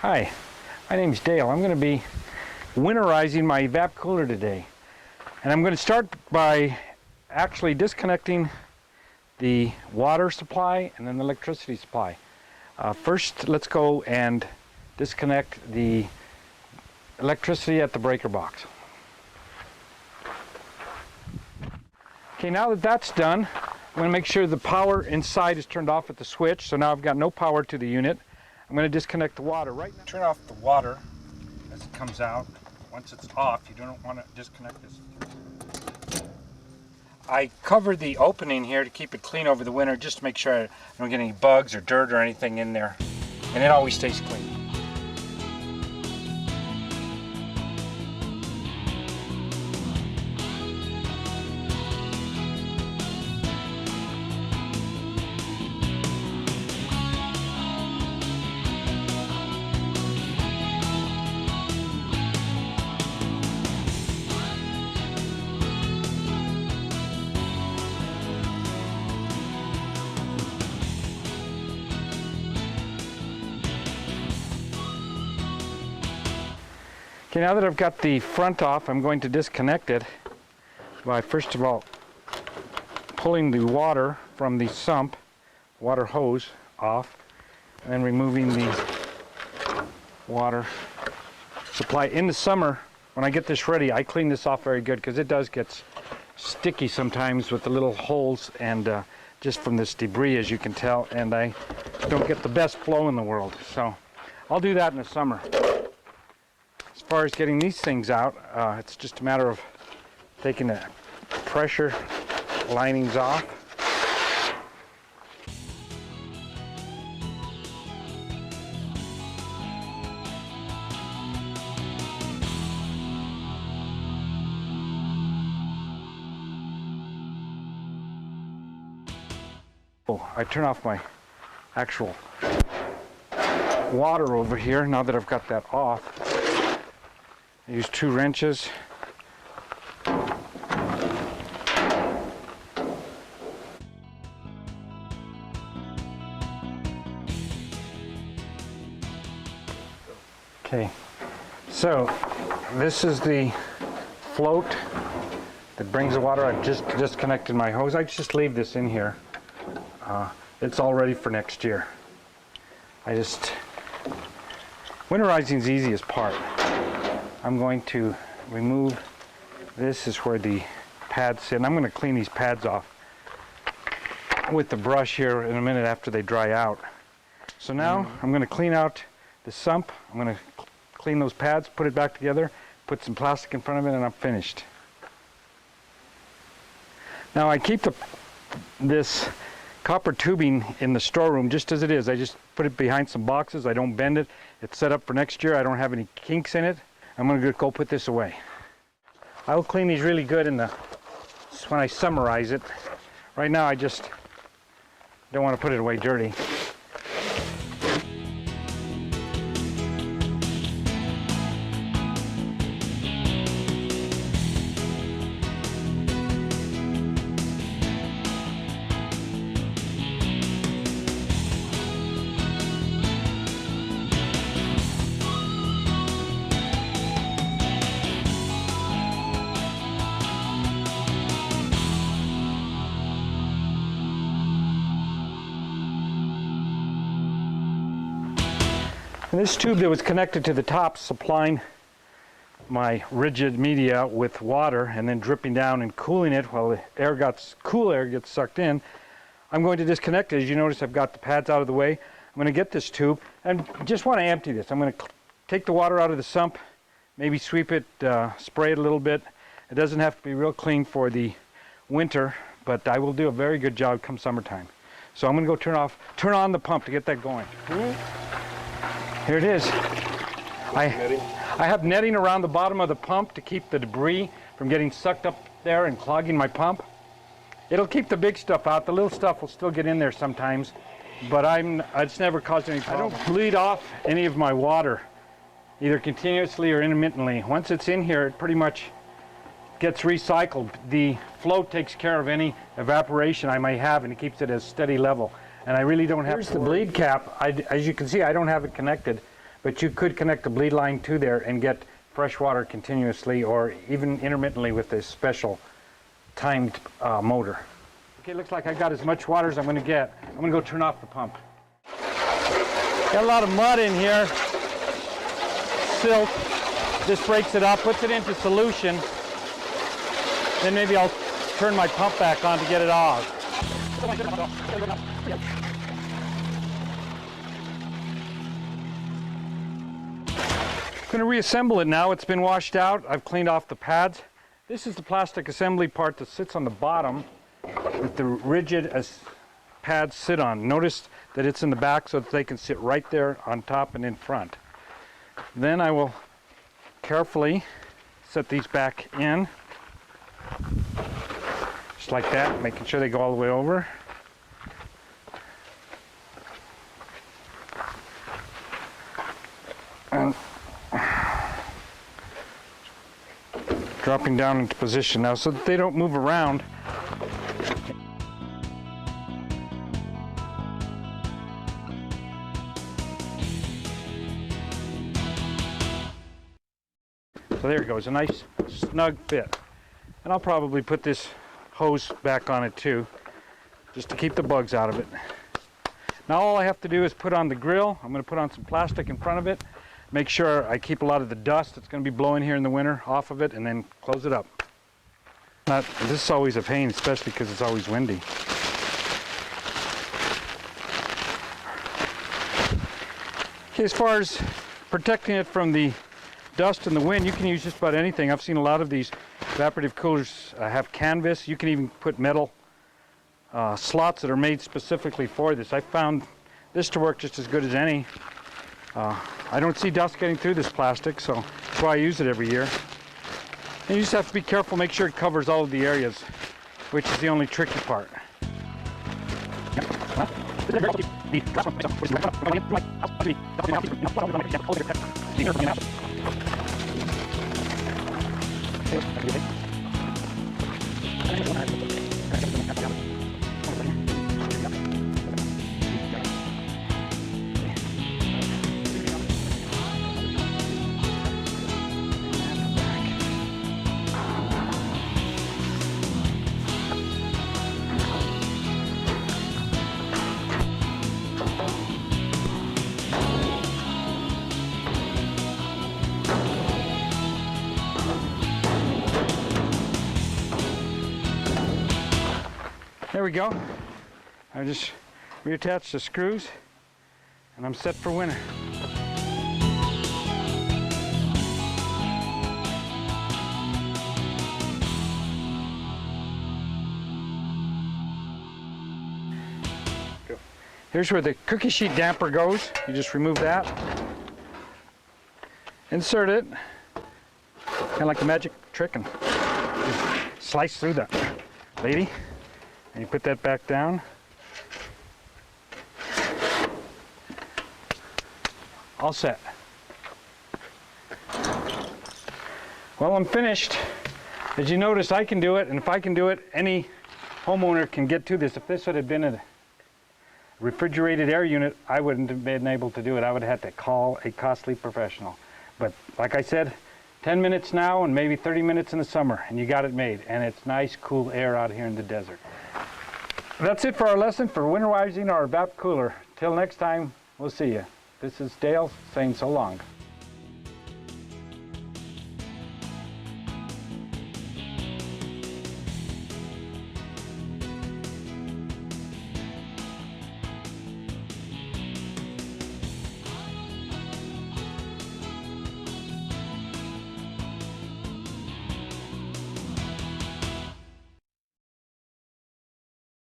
Hi, my name's Dale. I'm going to be winterizing my evap cooler today. And I'm going to start by actually disconnecting the water supply and then the electricity supply. First, let's go and disconnect the electricity at the breaker box. Okay, now that that's done, I'm going to make sure the power inside is turned off at the switch. So now I've got no power to the unit. I'm going to disconnect the water right now. Turn off the water as it comes out. Once it's off, you don't want to disconnect this. I covered the opening here to keep it clean over the winter, just to make sure I don't get any bugs or dirt or anything in there. And it always stays clean. Okay, now that I've got the front off, I'm going to disconnect it by first of all pulling the water from the sump, water hose off, and then removing the water supply. In the summer, when I get this ready, I clean this off very good because it does get sticky sometimes with the little holes and just from this debris, as you can tell, and I don't get the best flow in the world. So I'll do that in the summer. As far as getting these things out, it's just a matter of taking the pressure linings off. Oh, I turn off my actual water over here now that I've got that off. I use 2 wrenches. Okay, so this is the float that brings the water. I've just disconnected my hose. I just leave this in here. It's all ready for next year. Winterizing is the easiest part. I'm going to remove, this is where the pads sit, and I'm going to clean these pads off with the brush here in a minute after they dry out. So now I'm going to clean out the sump. I'm going to clean those pads, put it back together, put some plastic in front of it, and I'm finished. Now I keep this copper tubing in the storeroom just as it is. I just put it behind some boxes. I don't bend it. It's set up for next year. I don't have any kinks in it. I'm going to go put this away. I will clean these really good when I summarize it. Right now I just don't want to put it away dirty. And this tube that was connected to the top supplying my rigid media with water and then dripping down and cooling it while the cool air gets sucked in, I'm going to disconnect it. As you notice, I've got the pads out of the way. I'm going to get this tube and just want to empty this. I'm going to take the water out of the sump, maybe sweep it, spray it a little bit. It doesn't have to be real clean for the winter, but I will do a very good job come summertime. So I'm going to go turn on the pump to get that going. Here it is. I have netting around the bottom of the pump to keep the debris from getting sucked up there and clogging my pump. It'll keep the big stuff out. The little stuff will still get in there sometimes, but it's never caused any problem. I don't bleed off any of my water, either continuously or intermittently. Once it's in here, it pretty much gets recycled. The float takes care of any evaporation I may have, and it keeps it at a steady level. And I really don't have. Here's the bleed cap. As you can see, I don't have it connected, but you could connect a bleed line to there and get fresh water continuously or even intermittently with this special timed motor. Okay, looks like I got as much water as I'm going to get. I'm going to go turn off the pump. Got a lot of mud in here, silt. This breaks it up, puts it into solution. Then maybe I'll turn my pump back on to get it off. I'm going to reassemble it now. It's been washed out. I've cleaned off the pads. This is the plastic assembly part that sits on the bottom that the rigid pads sit on. Notice that it's in the back so that they can sit right there on top and in front. Then I will carefully set these back in, just like that, making sure they go all the way over. And dropping down into position now so that they don't move around. So there it goes, a nice snug fit. And I'll probably put this hose back on it too, just to keep the bugs out of it. Now all I have to do is put on the grill. I'm going to put on some plastic in front of it, make sure I keep a lot of the dust that's going to be blowing here in the winter off of it, and then close it up. This is always a pain, especially because it's always windy. Okay, as far as protecting it from the dust and the wind, you can use just about anything. I've seen a lot of these evaporative coolers have canvas. You can even put metal slots that are made specifically for this. I found this to work just as good as any. I don't see dust getting through this plastic, so that's why I use it every year. And you just have to be careful, make sure it covers all of the areas, which is the only tricky part. There we go. I just reattached the screws and I'm set for winter. Here's where the cookie sheet damper goes. You just remove that, insert it, kind of like a magic trick, and just slice through that lady. And you put that back down. All set. Well, I'm finished. As you notice, I can do it, and if I can do it, any homeowner can get to this. If this would have been a refrigerated air unit, I wouldn't have been able to do it. I would have had to call a costly professional. But like I said, 10 minutes now and maybe 30 minutes in the summer, and you got it made. And it's nice, cool air out here in the desert. That's it for our lesson for winterizing our evap cooler. Till next time, we'll see you. This is Dale saying so long.